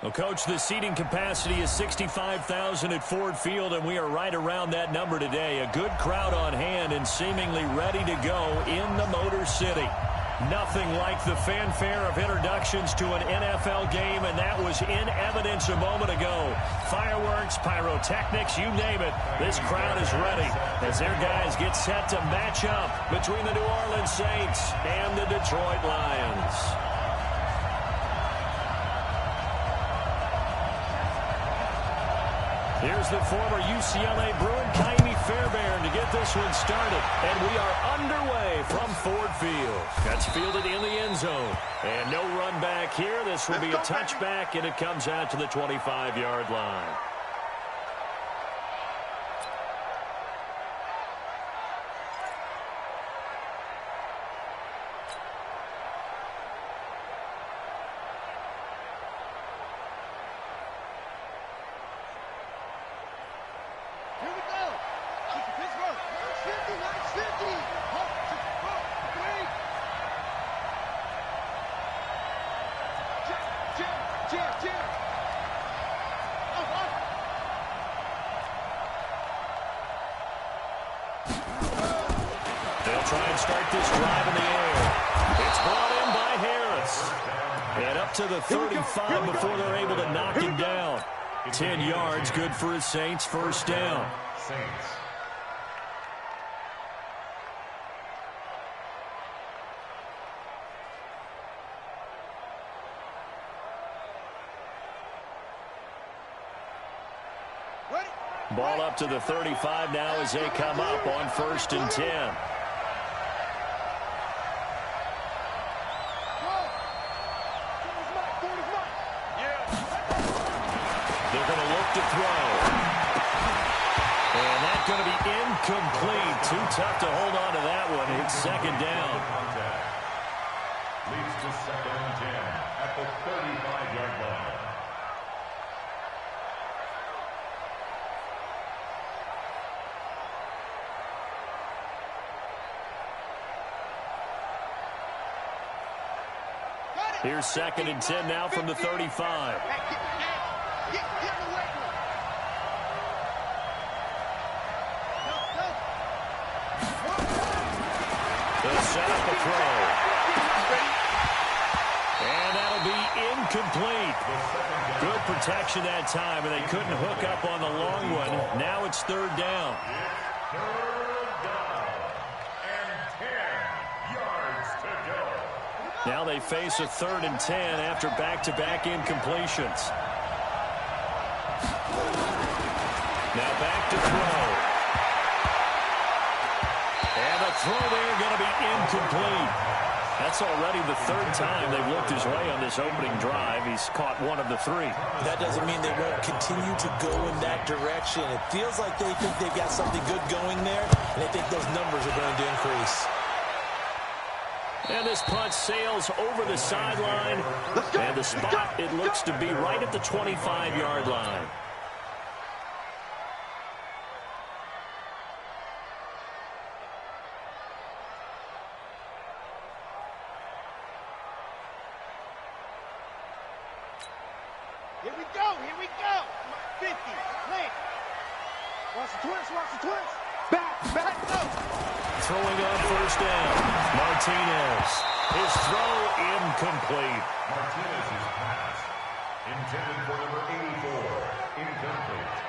Well, Coach, the seating capacity is 65,000 at Ford Field, and we are right around that number today. A good crowd on hand and seemingly ready to go in the Motor City. Nothing like the fanfare of introductions to an NFL game, and that was in evidence a moment ago. Fireworks, pyrotechnics, you name it. This crowd is ready as their guys get set to match up between the New Orleans Saints and the Detroit Lions. Here's the former UCLA Bruin, Kaimi Fairbairn, to get this one started. And we are underway from Ford Field. That's fielded in the end zone. And no run back here. This will be a touchback, and it comes out to the 25-yard line. They'll try and start this drive in the air. It's brought in by Harris. And up to the 35 before they're able to knock him down. 10 yards, good for his Saints, first down. Ball up to the 35 now as they come up on 1st and 10. They're going to look to throw. And that's going to be incomplete. Too tough to hold on to that one. It's 2nd down. Leads to 2nd and 10 at the 35-yard line. Here's 2nd and 10 now from the 35. They'll set up a throw. And that'll be incomplete. Good protection that time, and they couldn't hook up on the long one. Now it's 3rd down. Now they face a 3rd and 10 after back-to-back incompletions. Now back to throw. And the throw there going to be incomplete. That's already the 3rd time they've looked his way on this opening drive. He's caught one of the 3. That doesn't mean they won't continue to go in that direction. It feels like they think they've got something good going there, and they think those numbers are going to increase. And this punt sails over the sideline. And the spot, it looks to be right at the 25-yard line. Here we go, here we go. 50, lane. Watch the twist. Back, go. Throwing on 1st down. Martinez. His throw incomplete. Martinez's pass intended for number 84. Incomplete.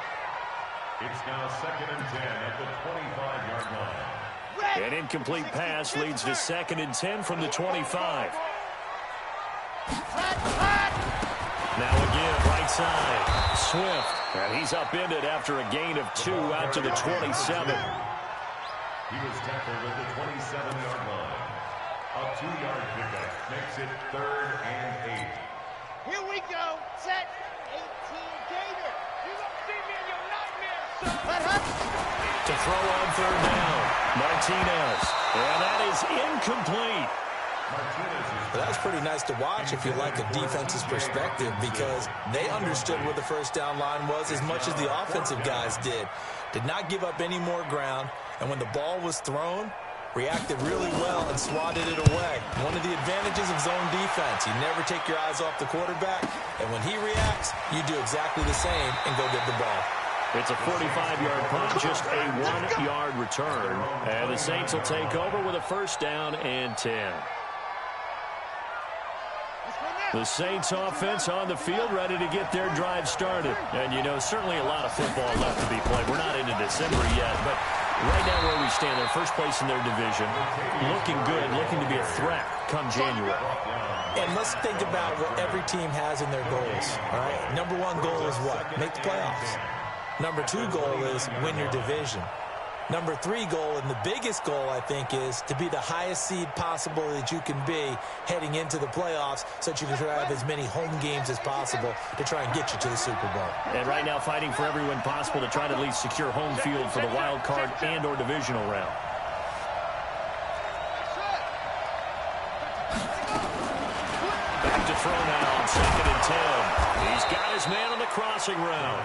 It's now 2nd and 10 at the 25-yard line. An incomplete pass leads to 2nd and 10 from the 25. Now again, right side. Swift. And he's upended after a gain of 2 out to the 27. He was tackled at the 27-yard line. A 2-yard pickup makes it 3rd and 8. Here we go. Set. 18 Gator. You don't see me in your nightmares, son. To throw on 3rd down. Martinez. And that is incomplete. That was pretty nice to watch if you like a defense's perspective, because they understood where the 1st down line was as much as the offensive guys did. Did not give up any more ground, and when the ball was thrown, reacted really well and swatted it away. One of the advantages of zone defense, you never take your eyes off the quarterback. And when he reacts, you do exactly the same and go get the ball. It's a 45-yard punt, just a 1-yard return. And the Saints will take over with a first down and 10. The Saints offense on the field, ready to get their drive started. And, you know, certainly a lot of football left to be played. We're not into December yet, but right now where we stand, they're first place in their division. Looking good, looking to be a threat come January. And let's think about what every team has in their goals, all right? Number one goal is what? Make the playoffs. Number two goal is win your division. Number three goal, and the biggest goal, I think, is to be the highest seed possible that you can be heading into the playoffs so that you can have as many home games as possible to try and get you to the Super Bowl. And right now fighting for every win possible to try to at least secure home field for the wild card and or divisional round. Back to throw now on 2nd and 10. He's got his man on the crossing route.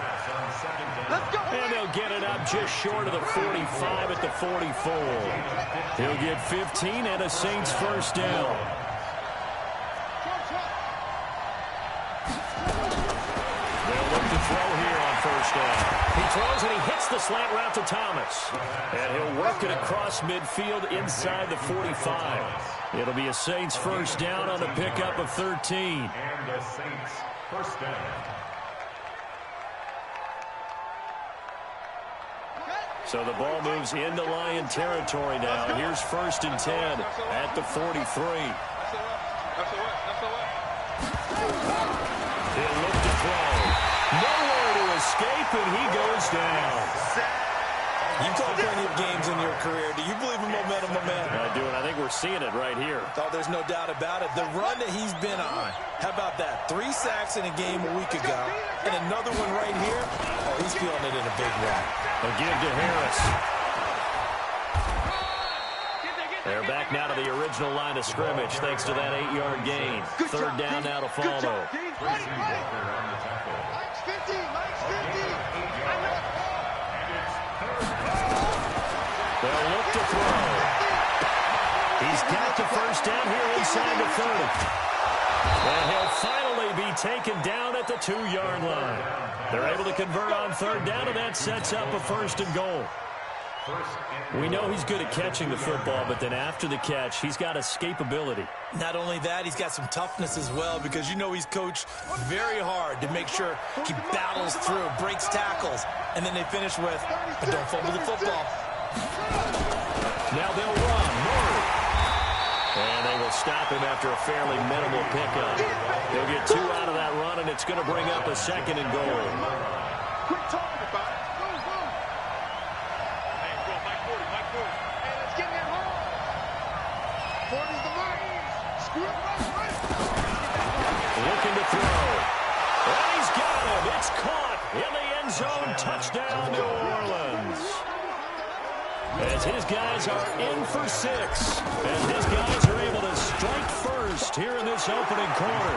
And they'll get it up just short of the 45 at the 44. He'll get 15 and a Saints first down. They'll look to throw here on first down. He throws and he hits the slant route to Thomas. And he'll work it across midfield inside the 45. It'll be a Saints first down on the pickup of 13. And the Saints first down. So the ball moves into Lion territory now. Here's 1st and 10 at the 43. He'll look to throw. Nowhere to escape, and he goes down. You've called plenty of games in your career. Do you believe in momentum, my man? I do, and I think we're seeing it right here. Oh, there's no doubt about it. The run that he's been on, how about that? 3 sacks in a game a week ago, and another one right here. Oh, he's feeling it in a big way. A give to Harris. They're back now to the original line of scrimmage thanks to that 8-yard gain. Third down now to follow. They'll look to throw. He's got the first down here inside the 30. And he'll finally be taken down at the 2-yard line. They're able to convert on third down, and that sets up a 1st and goal. We know he's good at catching the football, but then after the catch, he's got escapability. Not only that, he's got some toughness as well, because you know he's coached very hard to make sure he battles through, breaks tackles, and then they finish with, but don't fumble the football. Now they'll run. Murray. And they will stop him after a fairly minimal pickup. He'll get 2 out of that run, and it's going to bring up a 2nd and goal. Quit talking about it. Go, go. Hey, go, Mike 40, Mike 40. Hey, let's get that home. 40's the mark. Screw it, right. Looking to throw. And he's got him. It's caught in the end zone. Touchdown, New Orleans. As his guys are in for 6. And his guys are able to strike first here in this opening quarter.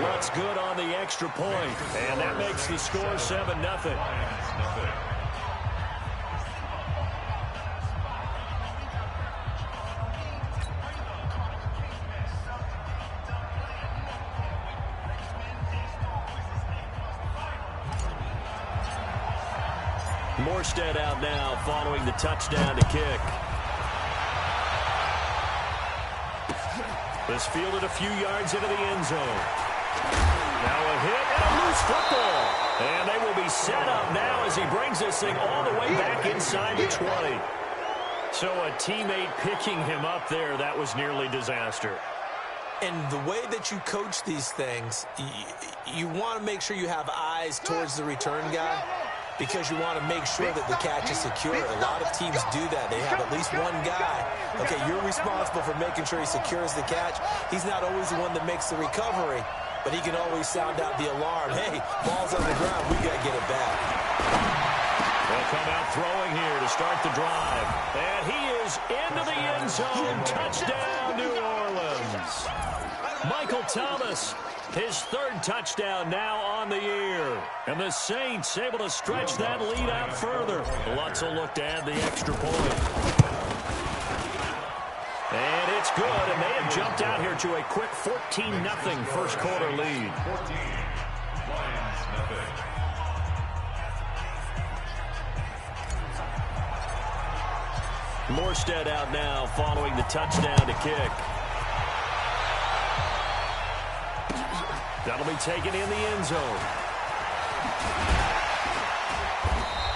What's good on the extra point? And that makes the score 7-0. Morstead out now following the touchdown to kick. This fielded a few yards into the end zone. Now a hit and a loose football. And they will be set up now as he brings this thing all the way back inside the 20. So a teammate picking him up there, that was nearly disaster. And the way that you coach these things, you want to make sure you have eyes towards the return guy, because you want to make sure that the catch is secure. A lot of teams do that. They have at least one guy. Okay, you're responsible for making sure he secures the catch. He's not always the one that makes the recovery, but he can always sound out the alarm. Hey, ball's on the ground. We got to get it back. They'll come out throwing here to start the drive. And he is into the end zone. Touchdown, New Orleans. Michael Thomas, his 3rd touchdown now on the year. And the Saints able to stretch that lead out further. Lutz will look to add the extra point. And it's good, and they have jumped out here to a quick 14-0 first quarter lead. 14, Lions nothing. Morstead out now following the touchdown to kick. That'll be taken in the end zone.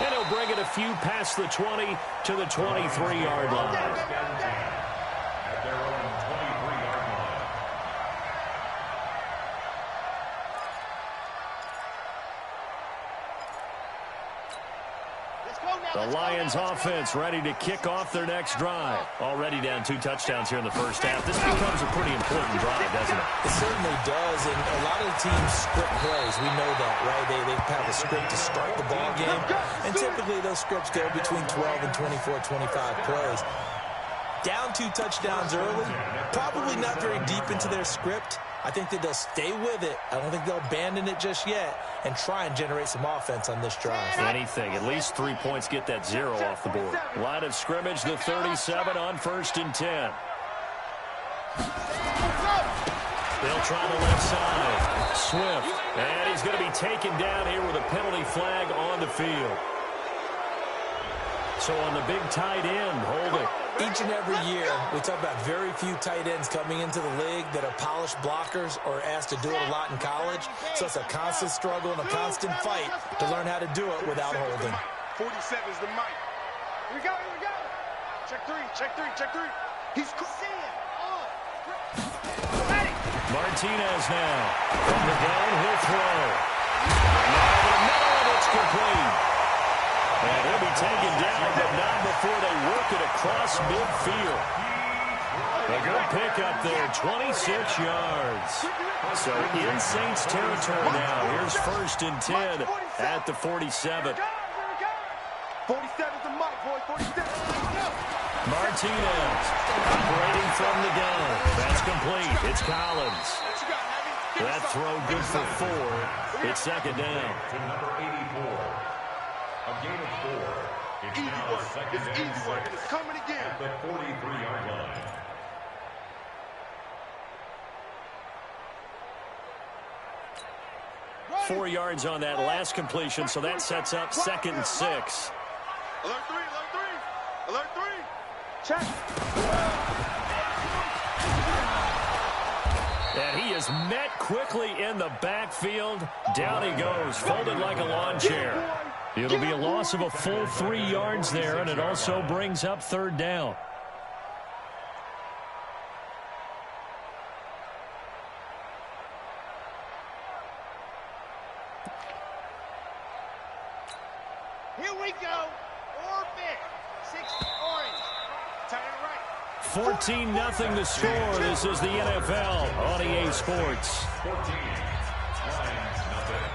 And he'll bring it a few past the 20 to the 23-yard line. At their own 23-yard line. The Lions offense ready to kick off their next drive. Already down 2 touchdowns here in the first half. This becomes a pretty important drive, doesn't it? It certainly does, and a lot of the teams script plays. We know that, right? They have a script to start the ball game, and typically those scripts go between 12 and 24, 25 plays. Down 2 touchdowns early, probably not very deep into their script. I think that they'll stay with it. I don't think they'll abandon it just yet and try and generate some offense on this drive. Anything. At least 3 points get that 0 off the board. Line of scrimmage, the 37 on 1st and 10. They'll try the left side. Swift. And he's going to be taken down here with a penalty flag on the field. So on the big tight end, holding. Each and every year, we talk about very few tight ends coming into the league that are polished blockers or asked to do it a lot in college. So it's a constant struggle and a constant fight to learn how to do it without holding. 47 is the mic. Here we go, here we go. Check 3, check 3, check 3. He's seeing. Martinez now. From the gun, he'll throw. Now the middle, and it's complete. And he'll be taken down, but not before they work it across midfield. A good pickup there, 26 yards. So in Saints territory now. Here's 1st and 10 at the 47. 47's the mic, boy. 47. Martinez operating from the gun. That's complete. It's Collins. That throw good for 4. It's 2nd down. To number 84. A gain of 4. It's now 2nd and 6. It's coming again. At the 43-yard line. Ready. 4 yards on that last completion, so that sets up 2nd and 6. Alert 3, alert 3. Alert 3. Check. And he is met quickly in the backfield. Down he goes, folded like a lawn chair. It'll be a loss of a full 3 yards there, and it also brings up 3rd down. Here we go. Orbit. 6 orange. Turn it right. 14-0 the score. This is the NFL on EA Sports. 14. Lions nothing.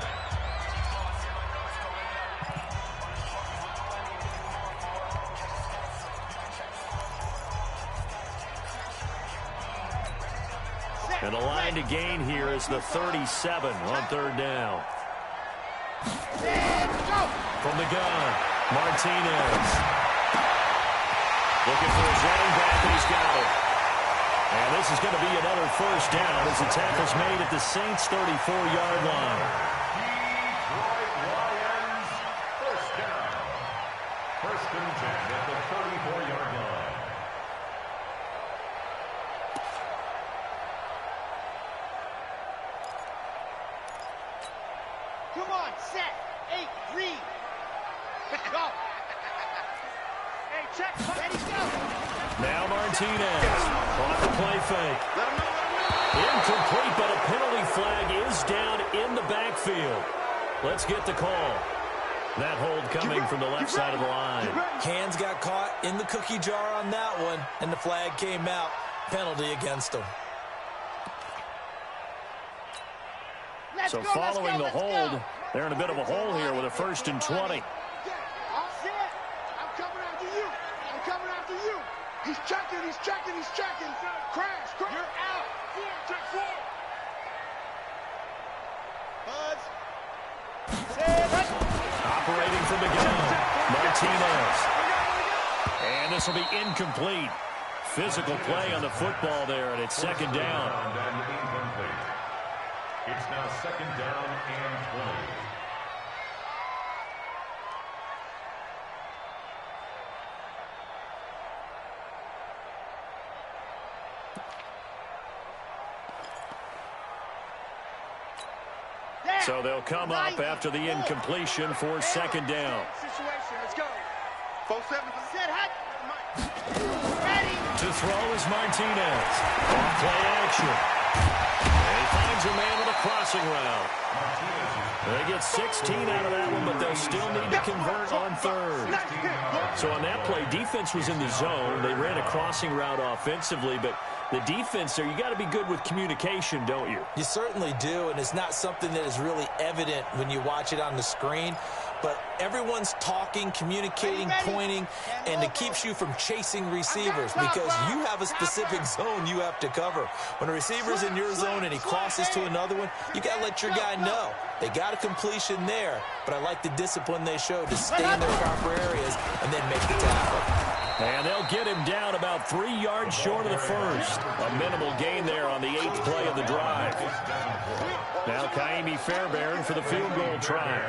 And the line to gain here is the 37 on 3rd down. From the gun, Martinez. Looking for his running back, and he's got it. And this is going to be another 1st down as the tackle's made at the Saints' 34-yard line. Detroit Lions, 1st down. 1st and 10 at the 34-yard line. Come on, set. 8, read. Go. Hey, check. Ready, go. Now Martinez on the play fake. Let him know. Incomplete, but a penalty flag is down in the backfield. Let's get the call. That hold coming from the left side of the line. Hands got caught in the cookie jar on that one, and the flag came out. Penalty against them. So following the hold, they're in a bit of a hole here with a 1st and 20. I'm coming after you. I'm coming after you. He's checking, he's checking, he's checking. Crash, crash. You're out. Check 4. Buzz. Operating from the gun, Martinez. And this will be incomplete. physical play on the football there, and it's second down. It's now second down and 20. So they'll come up after the incompletion for second down. Situation. Let's go. 4-7. Set hot. To throw is Martinez. On play action. And he finds a man with a crossing route. They get 16 out of that one, but they'll still need to convert on third. So on that play, defense was in the zone. They ran a crossing route offensively, but the defense there, you got to be good with communication, don't you? You certainly do, and it's not something that is really evident when you watch it on the screen. But everyone's talking, communicating, pointing, and it keeps you from chasing receivers because you have a specific zone you have to cover. When a receiver's in your zone and he crosses to another one, you got to let your guy know. They got a completion there, but I like the discipline they showed to stay in their proper areas and then make the tackle. And they'll get him down about 3 yards short of the first. A minimal gain there on the 8th play of the drive. Now Kaimi Fairbairn for the field goal try.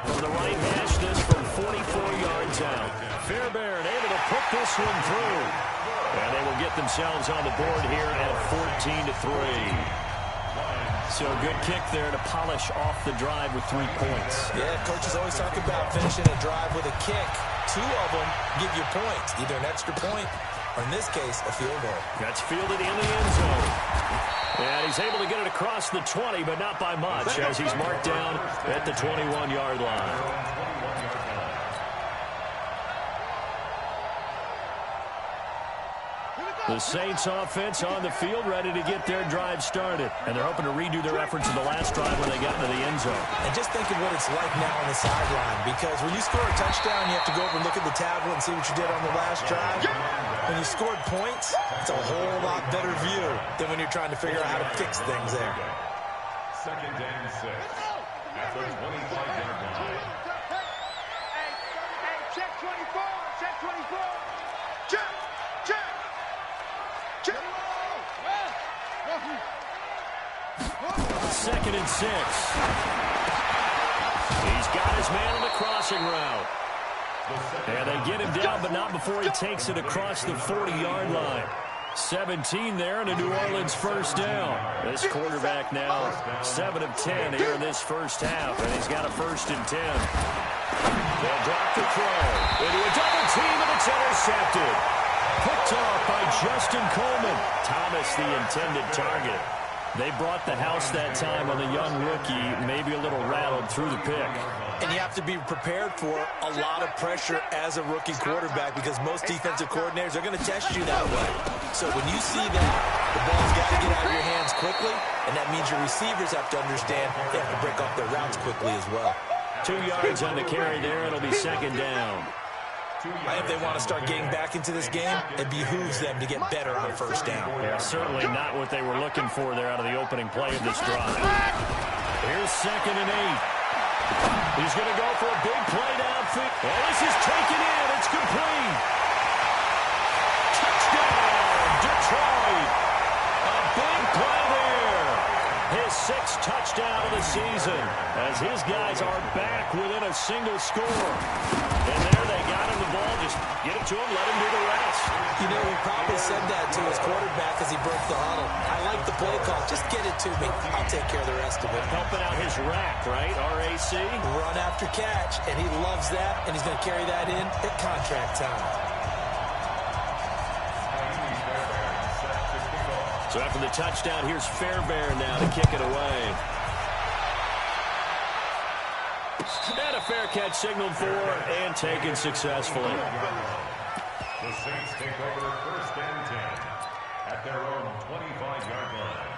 From the right hash, this from 44 yards out. Fairbairn able to put this one through. And they will get themselves on the board here at 14-3. So a good kick there to polish off the drive with 3 points. Yeah, coaches always talk about finishing a drive with a kick. 2 of them give you points, either an extra point or, in this case, a field goal. That's fielded in the end zone. And he's able to get it across the 20, but not by much, as he's marked down at the 21-yard line. The Saints offense on the field, ready to get their drive started. And they're hoping to redo their efforts in the last drive when they got into the end zone. And just think of what it's like now on the sideline, because when you score a touchdown, you have to go over and look at the tablet and see what you did on the last drive. When you scored points, it's a whole lot better view than when you're trying to figure out how to fix things there. Second and 6 at the 25-yard line. Hey, check 24. Check 24. Check. Check. Check. Second and 6. He's got his man on the crossing route. And they get him down, but not before he takes it across the 40-yard line. 17 there and a New Orleans first down. This quarterback now 7 of 10 here in this first half, and he's got a 1st and 10. They'll drop the throw into a double team, and it's intercepted. Picked off by Justin Coleman. Thomas, the intended target. They brought the house that time on the young rookie, maybe a little rattled through the pick. And you have to be prepared for a lot of pressure as a rookie quarterback because most defensive coordinators are going to test you that way. So when you see that, the ball's got to get out of your hands quickly, and that means your receivers have to understand they have to break off their routes quickly as well. 2 yards on the carry there. It'll be second down. If they want to start getting back into this game, it behooves them to get better on first down. Yeah, certainly not what they were looking for there out of the opening play of this drive. Here's second and 8. He's going to go for a big play downfield. Well, this is taken in. It's complete. Touchdown, Detroit. A big play there. His 6th touchdown of the season as his guys are back within a single score. And there they got him the ball. Just get it to him, let him do the rest. You know, he probably said that to his quarterback as he broke the huddle. I like the play call. Just get it to me. I'll take care of the rest of it. Helping out his rack, right? RAC. Run after catch, and he loves that, and he's going to carry that in at contract time. So after the touchdown, here's Fairbairn now to kick it away. And a fair catch signaled for and taken successfully. The Saints take over 1st and 10 at their own 25-yard line.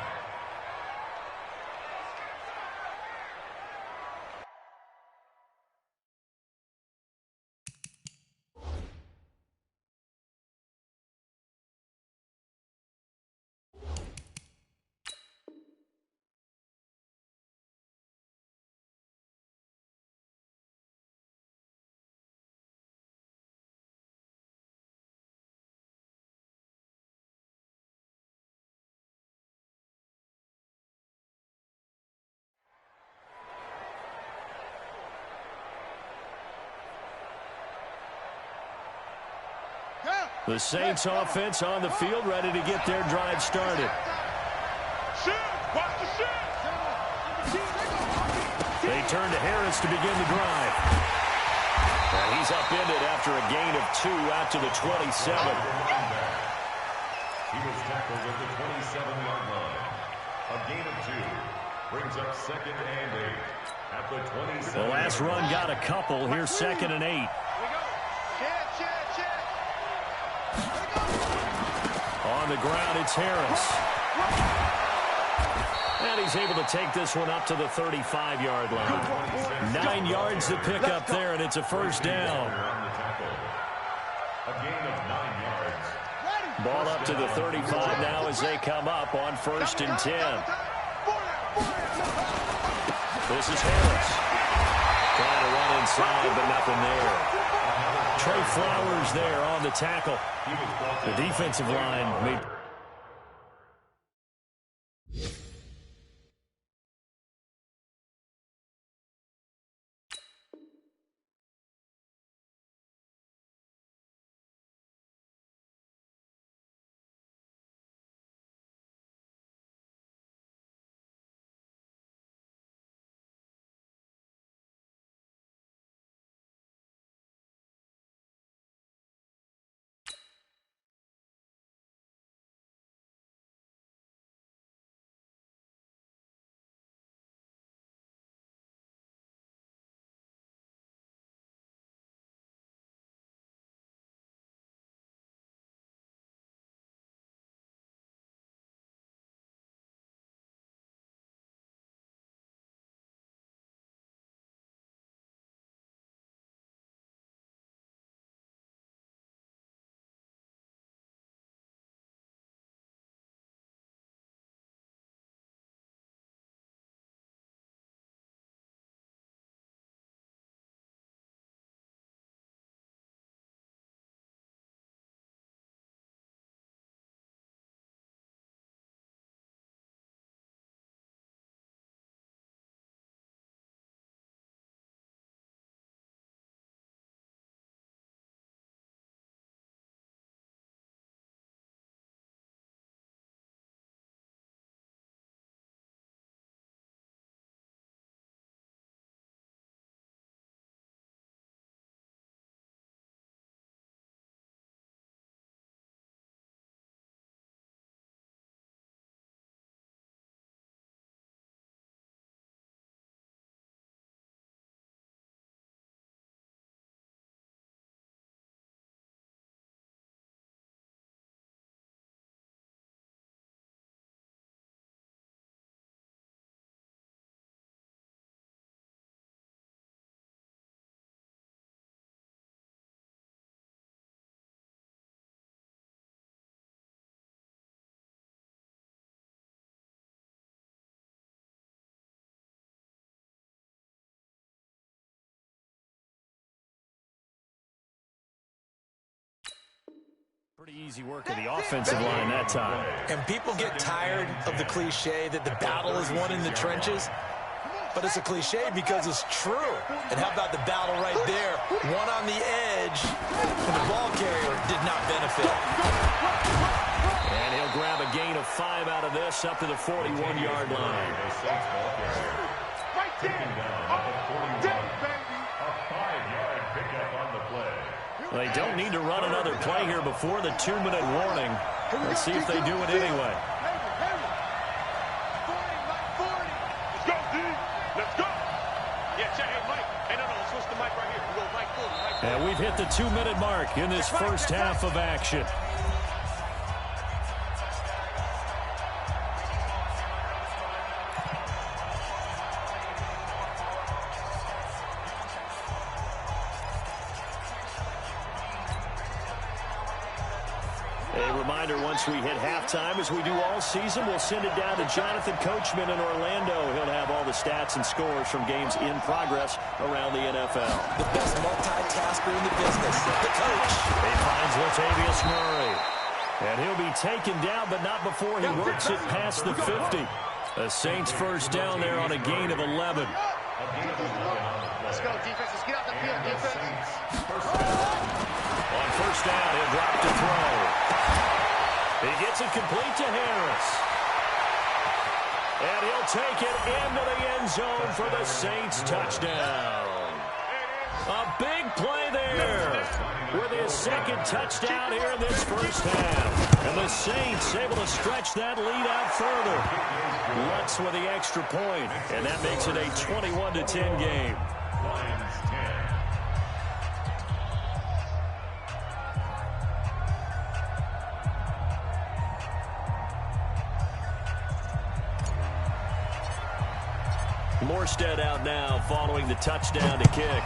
The Saints offense on the field, ready to get their drive started. They turn to Harris to begin the drive. And he's upended after a gain of 2 out to the 27. He was tackled at the 27-yard line. A gain of 2 brings up 2nd and 8 at the 27. The last run got a couple. Here's 2nd and 8. On the ground, it's Harris. And he's able to take this one up to the 35-yard line. 9 yards to pick up there, and it's a first down. A gain of 9 yards. Ball up to the 35 now as they come up on 1st and 10. This is Harris. Trying to run inside, but nothing there. Trey Flowers there on the tackle. The defensive line made... Pretty easy work of the offensive line that time. And people get tired of the cliche that the battle is won in the trenches. But it's a cliche because it's true. And how about the battle right there? One on the edge, and the ball carrier did not benefit. And he'll grab a gain of 5 out of this up to the 41-yard line. Right there. A 5-yard pickup on the play. They don't need to run another play here before the 2-minute warning. Let's see if they do it anyway. Let's go, D. Let's go. Yeah, check. Hey, Mike. Hey, no, switch the mic right here. We go Mike Fulton. And we've hit the 2-minute mark in this first half of action. Once we hit halftime, as we do all season, we'll send it down to Jonathan Coachman in Orlando. He'll have all the stats and scores from games in progress around the NFL. The best multitasker in the business, the coach. He finds Latavius Murray. And he'll be taken down, but not before he works it past the 50. The Saints first down there on a gain of 11. Let's go, defense. Let's get out the field, defense. On first down, he'll drop to throw. incomplete to Harris. And he'll take it into the end zone for the Saints touchdown. A big play there with his second touchdown here in this first half. And the Saints able to stretch that lead out further. Lutz with the extra point, and that makes it a 21-10 game. Morstead out now following the touchdown to kick.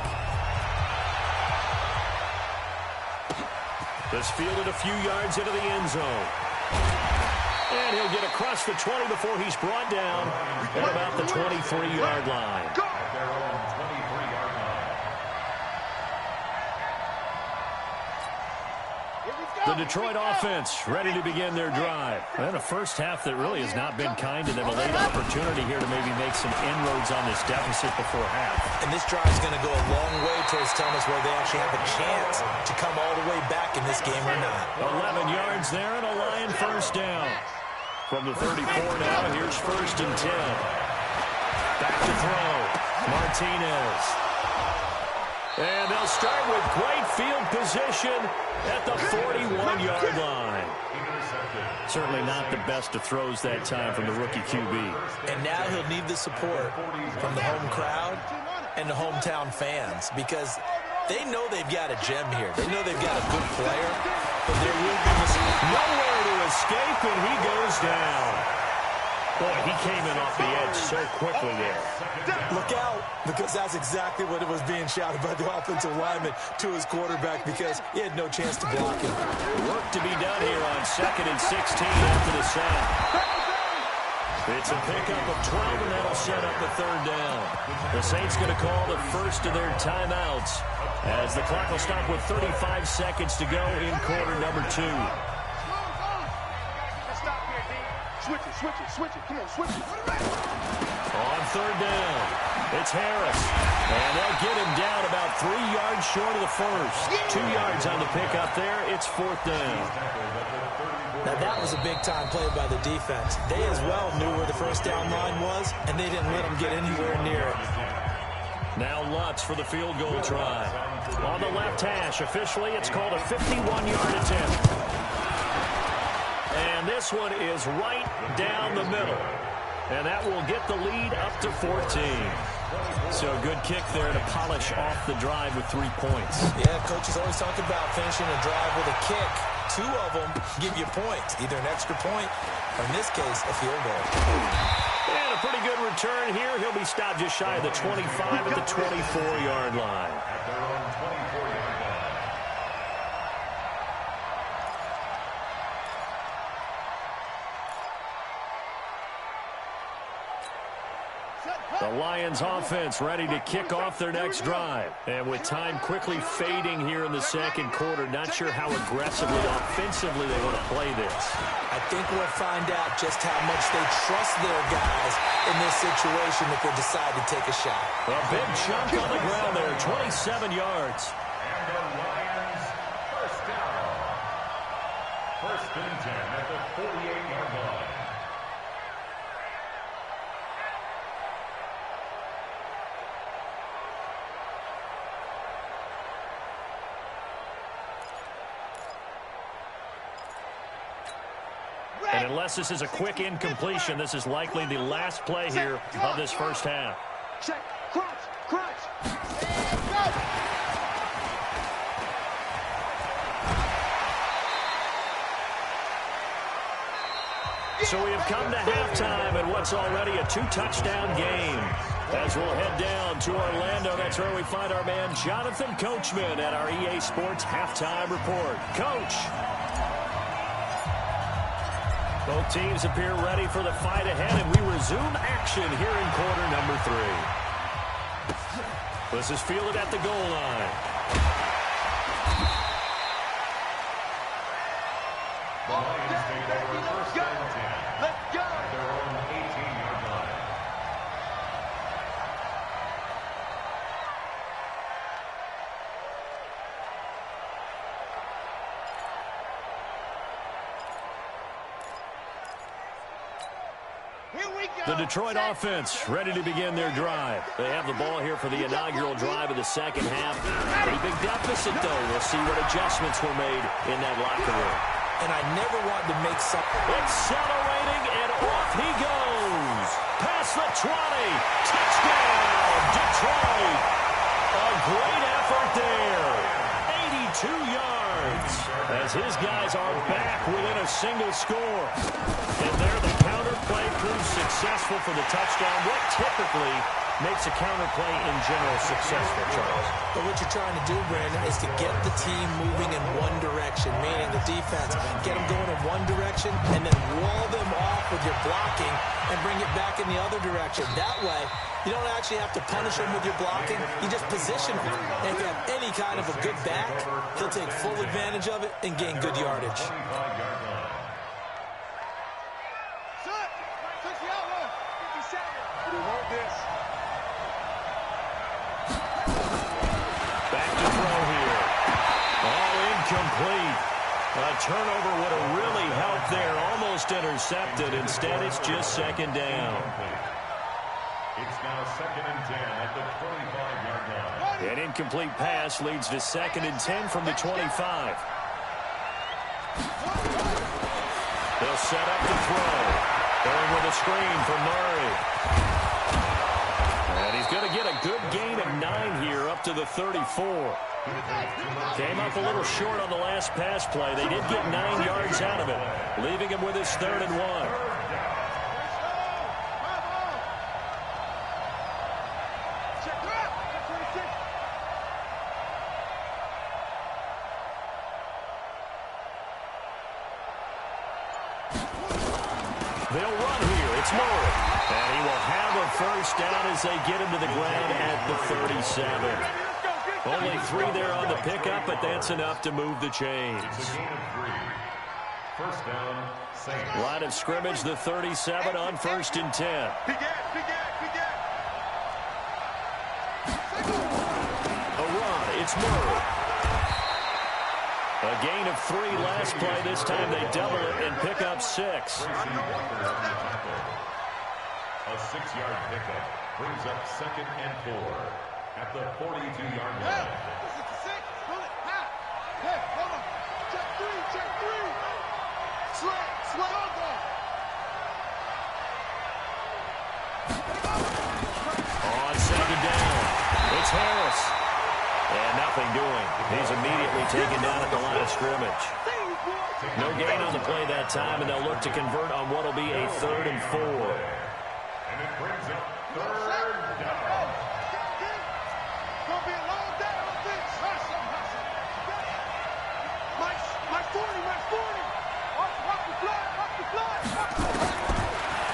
This fielded a few yards into the end zone. And he'll get across the 20 before he's brought down at about the 23-yard line. The Detroit offense ready to begin their drive. And a first half that really has not been kind to them. A late opportunity here to maybe make some inroads on this deficit before half. And this drive is going to go a long way towards telling us whether they actually have a chance to come all the way back in this game or not. 11 yards there and a Lion first down. From the 34 now, here's 1st and 10. Back to throw. Martinez. And they'll start with great field position at the 41-yard line. Certainly not the best of throws that time from the rookie QB. And now he'll need the support from the home crowd and the hometown fans because they know they've got a gem here. They know they've got a good player, but there will be nowhere to escape, and he goes down. Boy, he came in off the edge so quickly there. Look out, because that's exactly what it was being shouted by the offensive lineman to his quarterback because he had no chance to block him. Work to be done here on 2nd and 16 after the sack. It's a pickup of 12, and that'll set up a 3rd down. The Saints going to call the first of their timeouts as the clock will stop with 35 seconds to go in quarter number 2. Switch it. Come on, switch it. On 3rd down, it's Harris. And they'll get him down about 3 yards short of the first. 2 yards on the pickup there. It's 4th down. Now, that was a big-time play by the defense. They as well knew where the first down line was, and they didn't let them get anywhere near it. Now Lutz for the field goal try. On the left hash, officially, it's called a 51-yard attempt. And this one is right down the middle. And that will get the lead up to 14. So a good kick there to polish off the drive with 3 points. Yeah, coaches always talk about finishing a drive with a kick. 2 of them give you points, either an extra point or, in this case, a field goal. And a pretty good return here. He'll be stopped just shy of the 25 at the 24-yard line. The Lions offense ready to kick off their next drive. And with time quickly fading here in the second quarter, not sure how aggressively, offensively they want to play this. I think we'll find out just how much they trust their guys in this situation if they decide to take a shot. A big chunk on the ground there, 27 yards. And the Lions first down. 1st and 10 at the 48-yard line. And unless this is a quick incompletion, this is likely the last play here of this first half. Check, crunch. So we have come to halftime in what's already a 2-touchdown game. As we'll head down to Orlando, that's where we find our man Jonathan Coachman at our EA Sports Halftime Report. Coach. Both teams appear ready for the fight ahead, and we resume action here in quarter number 3. This is fielded at the goal line. The Lions take over 1st and 10. Let's go. At their own 18-yard line. The Detroit offense ready to begin their drive. They have the ball here for the inaugural drive of the second half. Pretty big deficit, though. We'll see what adjustments were made in that locker room. And I never want to make something. Accelerating, and off he goes. Past the 20. Touchdown, Detroit. A great effort there. 82 yards. As his guys are back within a single score. And there the counter play proves successful for the touchdown. What typically makes a counter play in general successful, Charles? But what you're trying to do, Brandon, is to get the team moving in one direction, meaning the defense, get them going in one direction, and then wall them off with your blocking and bring it back in the other direction. That way, you don't actually have to punish him with your blocking. You just position him. And if you have any kind of a good back, he'll take full advantage of it and gain good yardage. Back to throw here. All incomplete. A turnover would have really helped there. Almost intercepted. Instead, it's just second down. It's now 2nd and 10 at the 25-yard line. An incomplete pass leads to 2nd and 10 from the 25. They'll set up the throw. Going with a screen for Murray. And he's going to get a good gain of 9 here up to the 34. Came up a little short on the last pass play. They did get 9 yards out of it, leaving him with his 3rd and 1. They'll run here. It's Murray. And he will have a first down as they get him to the ground at the 37. Only 3 there on the pickup, but that's enough to move the chains. First down, Saints. Line of scrimmage, the 37 on 1st and 10. A run. It's Murray. A gain of 3 last play. This time they double it and pick up 6. A 6-yard pickup brings up 2nd and 4 at the 42-yard line. On 2nd down, it's Harris. And nothing doing. He's immediately taken down at the line of scrimmage. No gain on the play that time, and they'll look to convert on what will be a 3rd and 4. And it brings up 3rd down.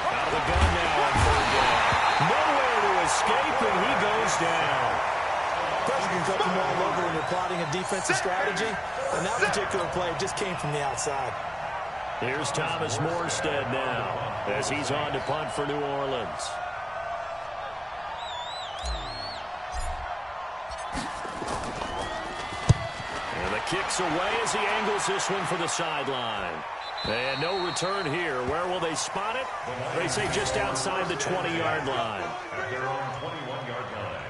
Out of the gun now on 3rd down. Nowhere to escape, and he goes down. Pressure can come from all over when you're plotting a defensive strategy, and that particular play just came from the outside. Here's Thomas Morstead now as he's on to punt for New Orleans. And the kick's away as he angles this one for the sideline. And no return here. Where will they spot it? They say just outside the 20-yard line. At their own 21-yard line.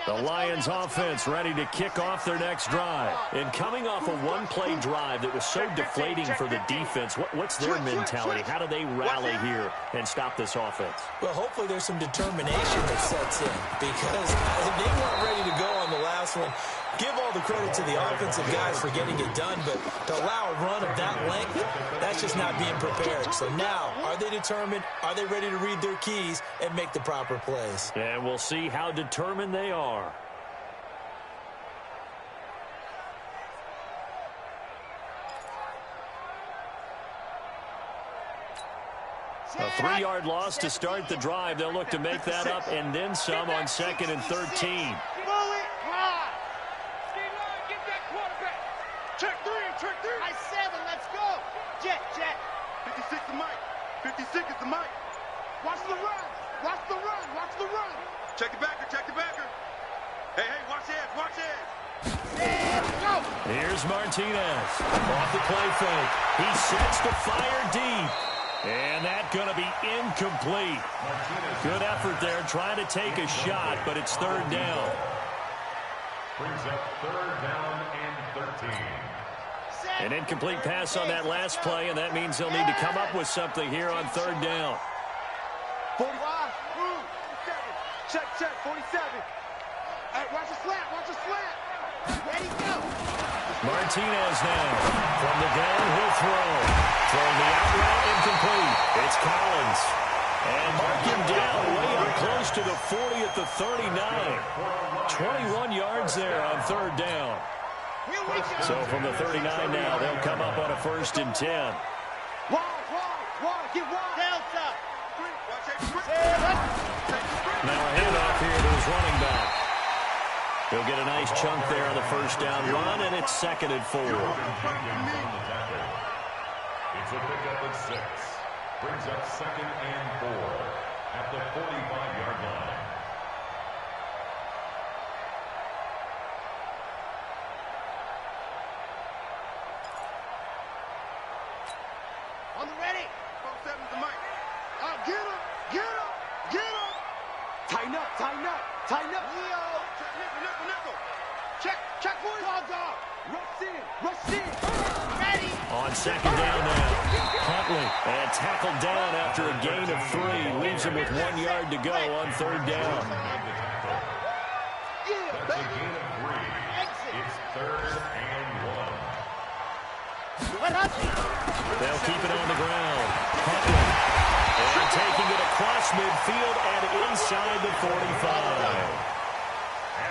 The Lions offense ready to kick off their next drive. And coming off a one-play drive that was so deflating for the defense, what's their mentality? How do they rally here and stop this offense? Well, hopefully there's some determination that sets in, because they weren't ready to go on the last one. Give all the credit to the offensive guys for getting it done, but to allow a run of that length, that's just not being prepared. So now, are they determined? Are they ready to read their keys and make the proper plays? And we'll see how determined they are. A 3-yard loss to start the drive. They'll look to make that up and then some on 2nd and 13. Check three. I 7, let's go. Jet. 56 is Mike. 56 is the Mike. Watch the run. Check the backer, check the backer. Hey, watch this, watch this. Go. Here's Martinez. Off the play fake. He sets to fire deep. And that's going to be incomplete. Good effort there trying to take a shot, but it's third down. Brings up third down and 13. An incomplete pass on that last play, and that means they'll need to come up with something here on third down. 45. Check, 47. Hey, watch the slant, watch the slant. Ready, go. Martinez now. From the gun, he'll throw. Throwing the out route, incomplete. It's Collins. And mark him down way up close to the 40 at the 39. 21 yards there on third down. So from the 39 now, they'll come up on a 1st and 10. Wide, get wide. Delta. Now a handoff here to his running back. He'll get a nice chunk there on the 1st down run, and it's 2nd and 4. It's a pickup of 6. Brings up 2nd and 4 at the 45-yard line. On the ready. 47 the mic. Get him. Tighten up. Leo. Nickel. Check boys. Dog. Rush in. Ready. On 2nd down now, Huntley, and tackled down after a gain of 3. Leaves him with 1 yard to go on 3rd down. That's a gain of 3. It's 3rd and 1. They'll keep it on the ground. Huntley, and taking it across midfield and inside the 45.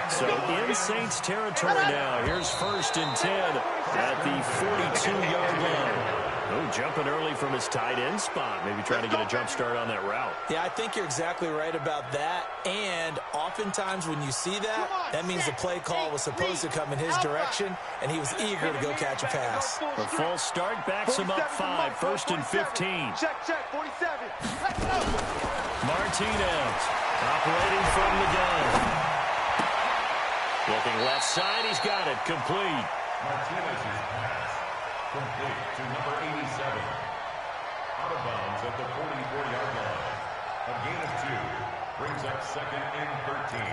So in Saints territory now. Here's 1st and 10 at the 42-yard line. Oh, jumping early from his tight end spot. Maybe trying to get a jump start on that route. Yeah, I think you're exactly right about that. And oftentimes when you see that, that means the play call was supposed to come in his direction, and he was eager to go catch a pass. A false start backs him up 5. 1st and 15. Check, 47. Let's go. Martinez operating from the gun. Looking left side, he's got it. Complete. Martinez's pass complete to number 87. Out of bounds at the 44-yard line. A gain of 2 brings up 2nd and 13.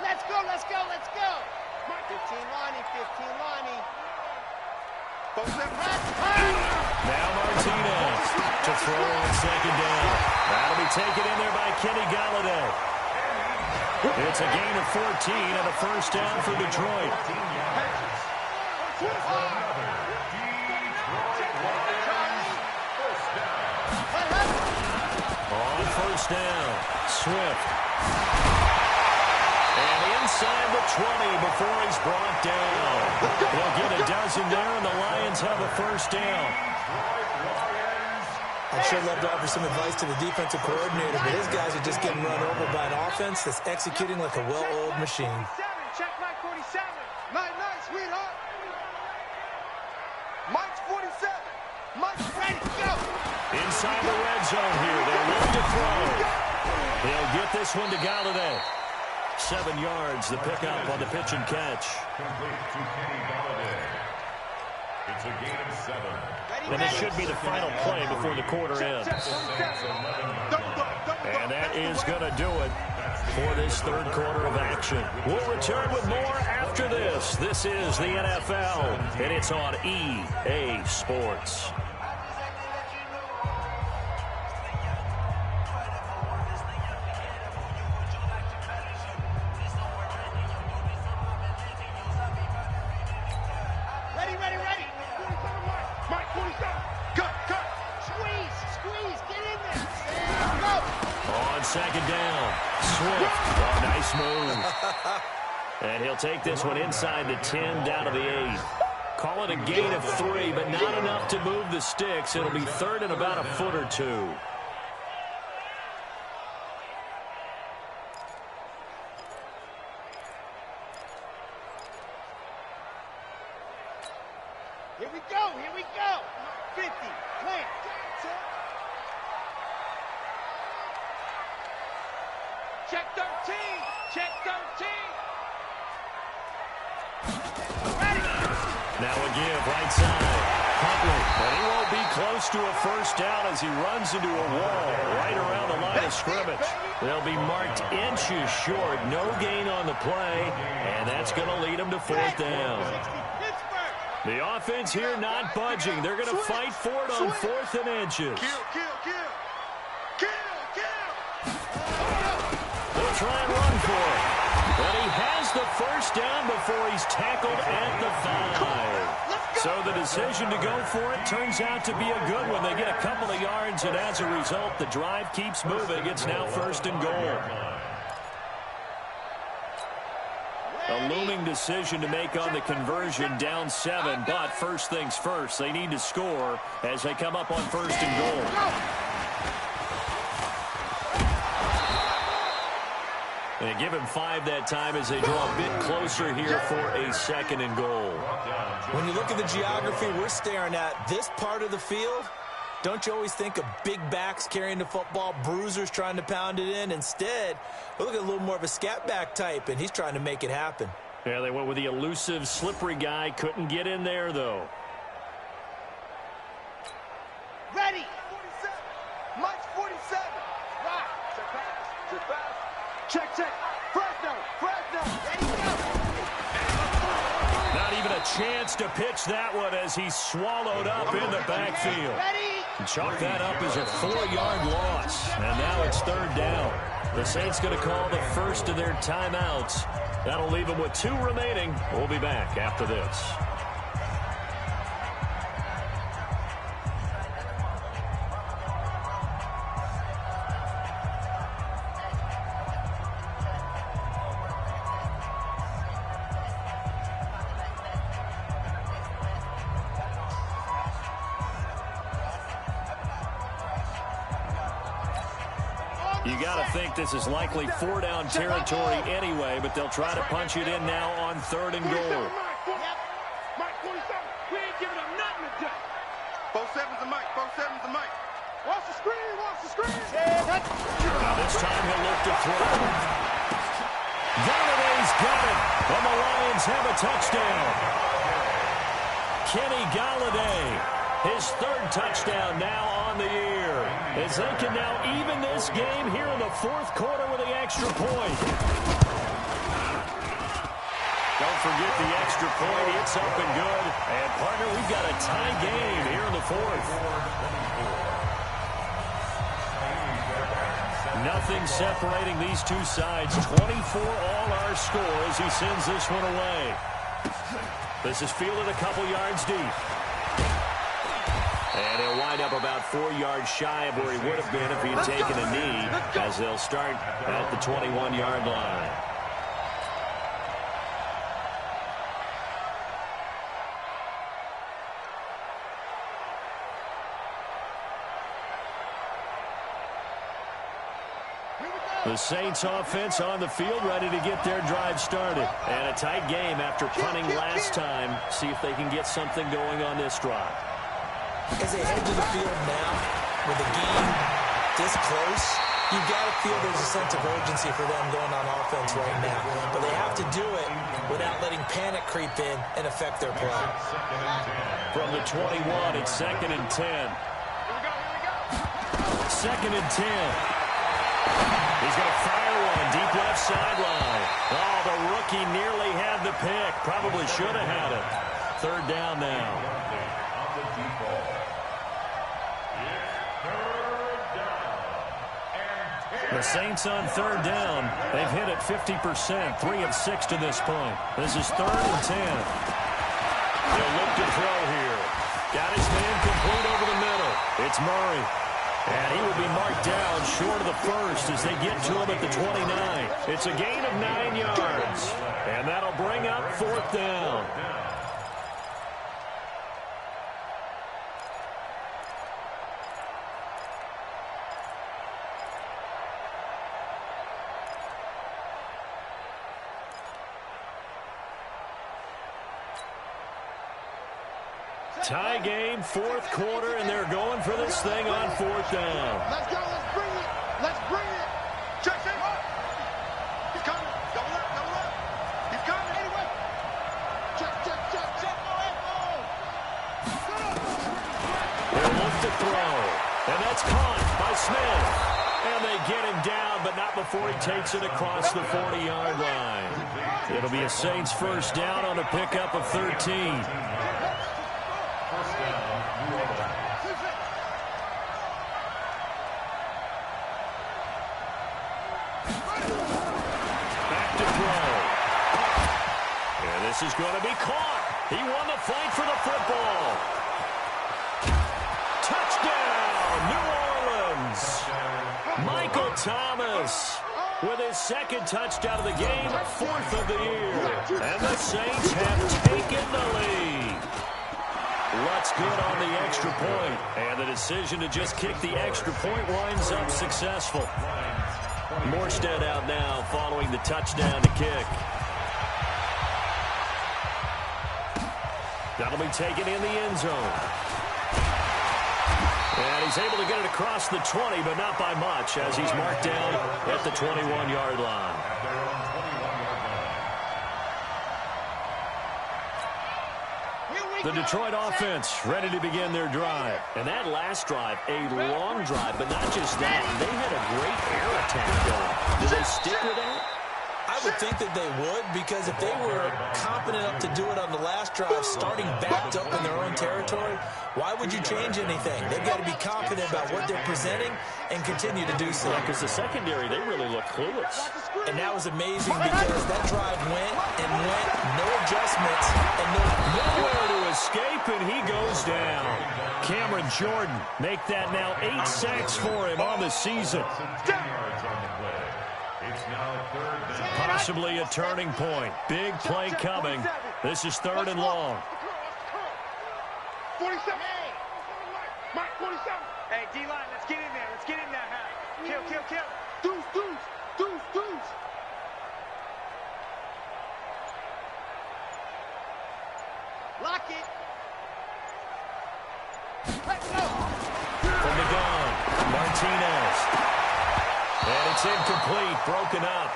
Let's go. 15 Lonnie. Now Martinez to throw on 2nd down. That'll be taken in there by Kenny Galladay. It's a gain of 14 and a 1st down for Detroit. On 1st down, Swift. And inside the 20 before he's brought down. They'll get a dozen there, and the Lions have a 1st down. I'd sure love to offer some advice to the defensive coordinator, but his guys are just getting run over by an offense that's executing like a well-oiled machine. Check Mike 47. Night, sweetheart. Mike's 47. Mike's ready to go. Inside the red zone here. They'll look to throw. He'll get this one to Galladay. 7 yards, the pickup on the pitch and catch. Complete to Kenny Galladay. It's a gain of 7. And this should be the final play before the quarter ends. And that is going to do it for this 3rd quarter of action. We'll return with more after this. This is the NFL, and it's on EA Sports. Second down, Swift. Oh, nice move. And he'll take this one inside the 10, down to the 8. Call it a gain of 3, but not enough to move the sticks. It'll be 3rd and about a foot or 2. Here we go. 50, plant. 13. Check 13. Now a give, right side. Huntley, but he won't be close to a first down as he runs into a wall right around the line of scrimmage. They'll be marked inches short. No gain on the play, and that's going to lead them to fourth down. The offense here not budging. They're going to fight for it on 4th and inches. They'll try and run for it. But he has the first down before he's tackled at the 5. So the decision to go for it turns out to be a good one. They get a couple of yards, and as a result, the drive keeps moving. It's now 1st and goal. A looming decision to make on the conversion, down 7, but first things first, they need to score as they come up on 1st and goal. They give him 5 that time as they draw a bit closer here for a 2nd and goal. When you look at the geography we're staring at, this part of the field, don't you always think of big backs carrying the football, bruisers trying to pound it in? Instead, we look at a little more of a scat back type, and he's trying to make it happen. Yeah, they went with the elusive, slippery guy. Couldn't get in there, though. Ready. 47. Mike's 47. Right. Check. Fresno. Ready, go. Not even a chance to pitch that one as he's swallowed up in the backfield. Chalk that up as a 4-yard loss. And now it's 3rd down. The Saints going to call the first of their timeouts. That'll leave them with 2 remaining. We'll be back after this. You got to think this is likely 4-down territory anyway, but they'll try to punch it in now on 3rd and goal. Mike 47. We ain't giving him nothing to do. 47's the Mike. Watch the screen. Now this time he'll look to throw. Galladay's got it, and the Lions have a touchdown. Kenny Galladay, his 3rd touchdown now on the year, as they can now even this game here in the 4th quarter with the extra point. Don't forget the extra point. It's up and good. And, partner, we've got a tie game here in the 4th. Nothing separating these two sides. 24 all our score as he sends this one away. This is fielded a couple yards deep. And he'll wind up about 4 yards shy of where he would have been if he had taken a knee, as they'll start at the 21-yard line. The Saints offense on the field ready to get their drive started. And a tight game after punting last time. See if they can get something going on this drive. As they head to the field now, with the game this close, you've got to feel there's a sense of urgency for them going on offense right now. But they have to do it without letting panic creep in and affect their play. From the 21, it's 2nd and 10. 2nd and 10. He's going to fire one deep left sideline. Oh, the rookie nearly had the pick. Probably should have had it. 3rd down now. The Saints on 3rd down. They've hit it 50%, 3 of 6 to this point. This is 3rd and 10. He'll look to throw here. Got his man complete over the middle. It's Murray. And he will be marked down short of the first as they get to him at the 29. It's a gain of 9 yards. And that'll bring up 4th down. Tie game, 4th quarter, and they're going for this thing on 4th down. Let's go. Let's bring it. Check it. to throw. And that's caught by Smith. And they get him down, but not before he takes it across the 40-yard line. It'll be a Saints first down on a pickup of 13. First down, New Orleans. Back to throw. And this is going to be caught. He won the fight for the football. Touchdown, New Orleans. Michael Thomas with his second touchdown of the game, fourth of the year. And the Saints have taken the lead. What's good on the extra point? And the decision to just kick the extra point winds up successful. Morstead out now following the touchdown to kick. That'll be taken in the end zone. And he's able to get it across the 20, but not by much, as he's marked down at the 21-yard line. The Detroit offense ready to begin their drive. And that last drive, a long drive, but not just that. They had a great air attack going. Do they stick with that? I would think that they would, because if they were confident enough to do it on the last drive, starting backed up in their own territory, why would you change anything? They've got to be confident about what they're presenting and continue to do so. Because the secondary, they really look clueless. And that was amazing because that drive went and went, no adjustments, and nowhere to escape, and he goes down. Cameron Jordan make that now 8 sacks for him on the season. Possibly a turning point. Big play coming. This is 3rd and long. 47. Mike, 47. Hey, D-line, let's get in there. Let's get in there. Kill, kill, kill. Deuce, deuce, deuce, deuce. Lock it. Let's go. From the gun, Martinez. And it's incomplete, broken up.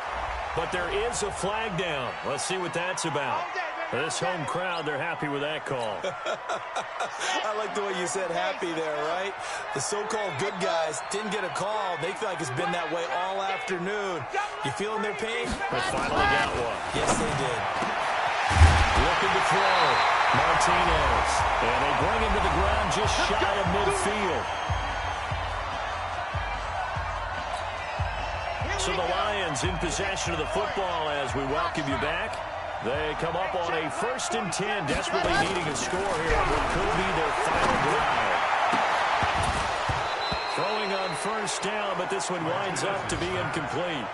But there is a flag down. Let's see what that's about. This home crowd, they're happy with that call. I like the way you said happy there, right? The so-called good guys didn't get a call. They feel like it's been that way all afternoon. You feeling their pain? They finally got one. Yes, they did. Looking to throw. Martinez. And they bring him to the ground just shy of midfield. So the Lions in possession of the football as we welcome you back. They come up on a 1st and 10, desperately needing a score here on what could be their final drive. Throwing on 1st down, but this one winds up to be incomplete.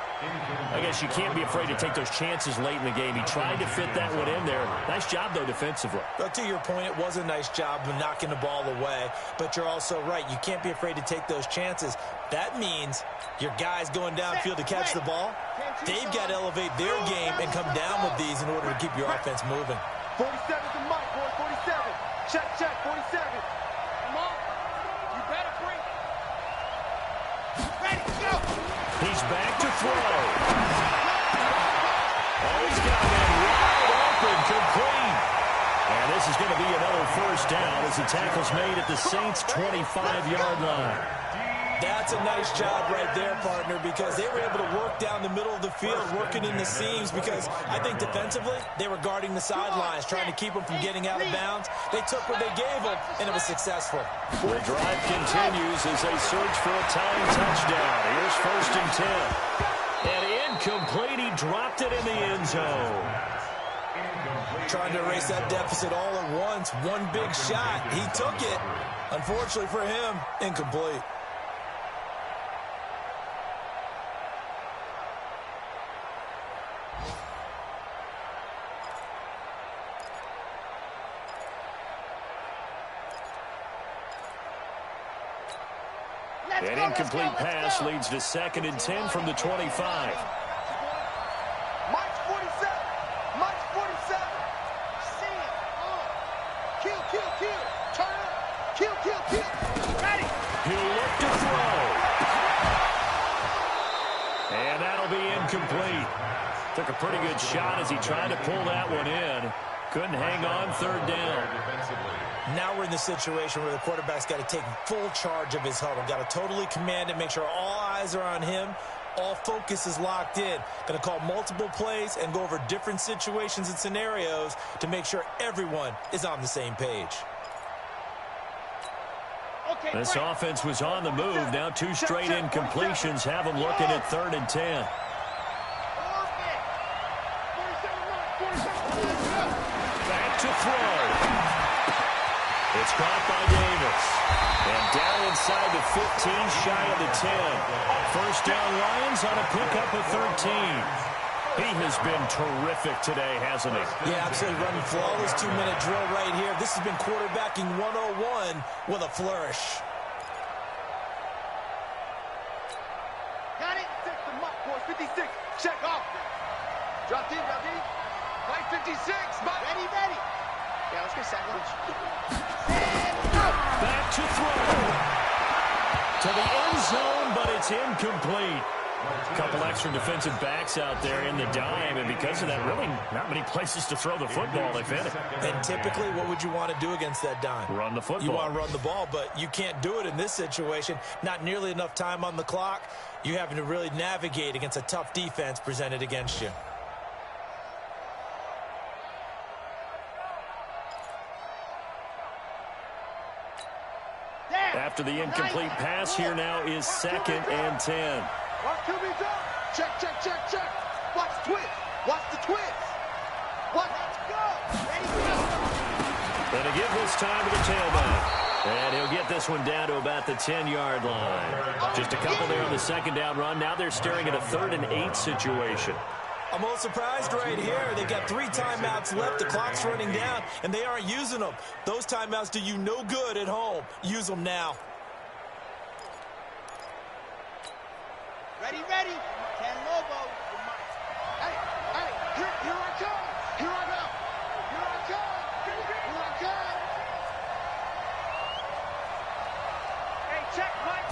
I guess you can't be afraid to take those chances late in the game. He tried to fit that one in there. Nice job, though, defensively. Well, to your point, it was a nice job of knocking the ball away. But you're also right. You can't be afraid to take those chances. That means your guys going downfield to catch the ball, they've got to elevate their game and come down with these in order to keep your offense moving. 47 to Mike, boy, 47. Check, 47. Come on. You better bring it. Ready, go. He's back to throw. Oh, he's got that wide open, complete. And this is going to be another 1st down as the tackle's made at the Saints' 25-yard line. That's a nice job right there, partner, because they were able to work down the middle of the field, working in the seams, because I think defensively they were guarding the sidelines, trying to keep them from getting out of bounds. They took what they gave them, and it was successful. The drive continues as they search for a tying touchdown. Here's 1st and 10. And incomplete. He dropped it in the end zone. Trying to erase that deficit all at once. One big shot. He took it. Unfortunately for him, incomplete. An incomplete pass leads to 2nd and 10 from the 25. Mike's 47. Mike's 47. See it. Kill, kill, kill. Turn up. Kill, kill, kill. Ready. He'll look to throw. And that'll be incomplete. Took a pretty good shot as he tried to pull that one in. Couldn't hang on third down. Now we're in the situation where the quarterback's got to take full charge of his huddle. Got to totally command it, make sure all eyes are on him. All focus is locked in. Going to call multiple plays and go over different situations and scenarios to make sure everyone is on the same page. This offense was on the move. Now 2 straight incompletions have them looking at 3rd and 10. Back to throw. It's caught by Davis. And down inside the 15, shy of the 10. First down Lions on a pickup of 13. He has been terrific today, hasn't he? Yeah, absolutely. Running flawless 2-minute drill right here. This has been quarterbacking 101 with a flourish. Got it. Set them up, boys. 56. Check off. Drop in, drop in. Fight 56. Ready, ready. Yeah, let's get sack lunch. Back to throw. To the end zone, but it's incomplete. A couple extra defensive backs out there in the dime, and because of that, really not many places to throw the football if any. And typically, what would you want to do against that dime? Run the football. You want to run the ball, but you can't do it in this situation. Not nearly enough time on the clock. You're having to really navigate against a tough defense presented against you. After the incomplete pass, here now is 2nd and 10. Check, check, check, check. Watch the twist. Watch the twist. Let's go. Ready, go. And to give this time to the tailback. And he'll get this one down to about the 10-yard line. Just a couple there on the 2nd down run. Now they're staring at a 3rd and 8 situation. I'm a little surprised right here. They've got 3 timeouts left. The clock's running down, and they aren't using them. Those timeouts do you no good at home. Use them now. Ready, ready. Ken Lobo. Hey, here I come. Here I go. Here I come. Here I come. Hey, check, Mike.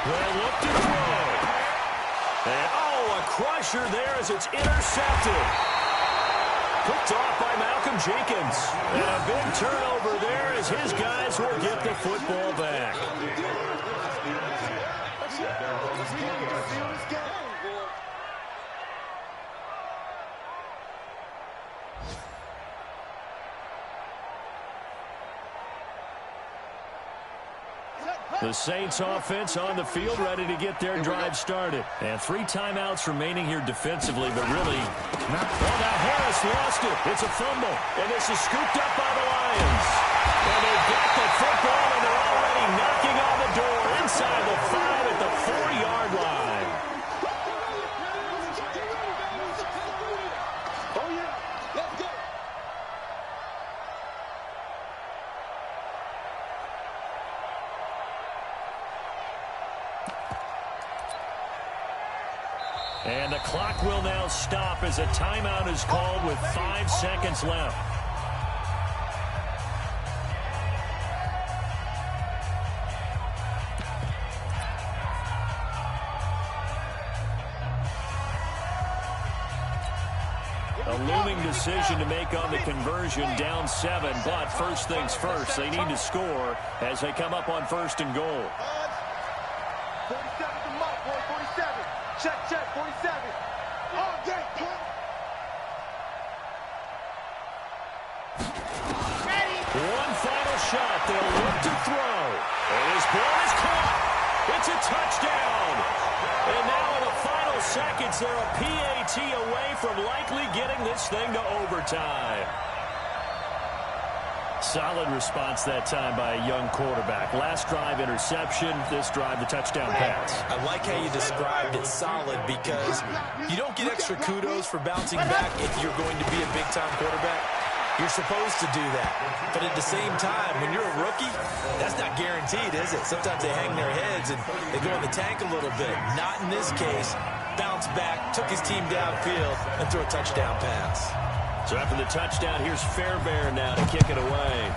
Well, look to throw. And, a crusher there as it's intercepted. Picked off by Malcolm Jenkins. And a big turnover there as his guys will get the football back. The Saints offense on the field, ready to get their drive started. And 3 timeouts remaining here defensively, but really, well, now Harris lost it. It's a fumble, and this is scooped up by the Lions. And they've got the football, and they're already knocking on the door inside the 5 at the 4-yard line. Oh, yeah. Let's go. And the clock will now stop as a timeout is called with 5 seconds left. A looming decision to make on the conversion, down 7, but first things first, they need to score as they come up on 1st and goal. 47 to Mike, boy, 47. Check, check, 47. All day, boy. Ready. One final shot. They'll look to throw. And his ball is caught. It's a touchdown. And now in the final seconds, they're a PAT away from likely getting this thing to overtime. Solid response that time by a young quarterback. Last drive, interception. This drive, the touchdown pass. I like how you described it, solid, because you don't get extra kudos for bouncing back if you're going to be a big-time quarterback. You're supposed to do that. But at the same time, when you're a rookie, that's not guaranteed, is it? Sometimes they hang their heads and they go in the tank a little bit. Not in this case. Bounce back, took his team downfield, and threw a touchdown pass. So after the touchdown, here's Fairbairn now to kick it away.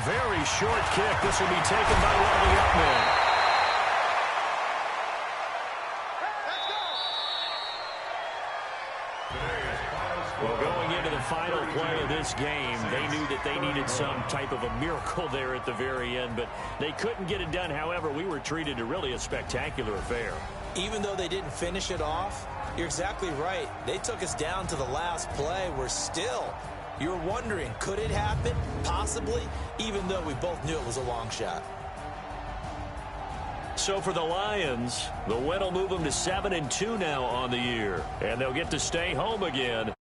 Very short kick. This will be taken by one of the up men. Today's final play of this game. They knew that they needed some type of a miracle there at the very end, but they couldn't get it done. However, we were treated to really a spectacular affair. Even though they didn't finish it off, you're exactly right. They took us down to the last play. You're wondering, could it happen? Possibly, even though we both knew it was a long shot. So for the Lions, the win will move them to 7-2 now on the year, and they'll get to stay home again.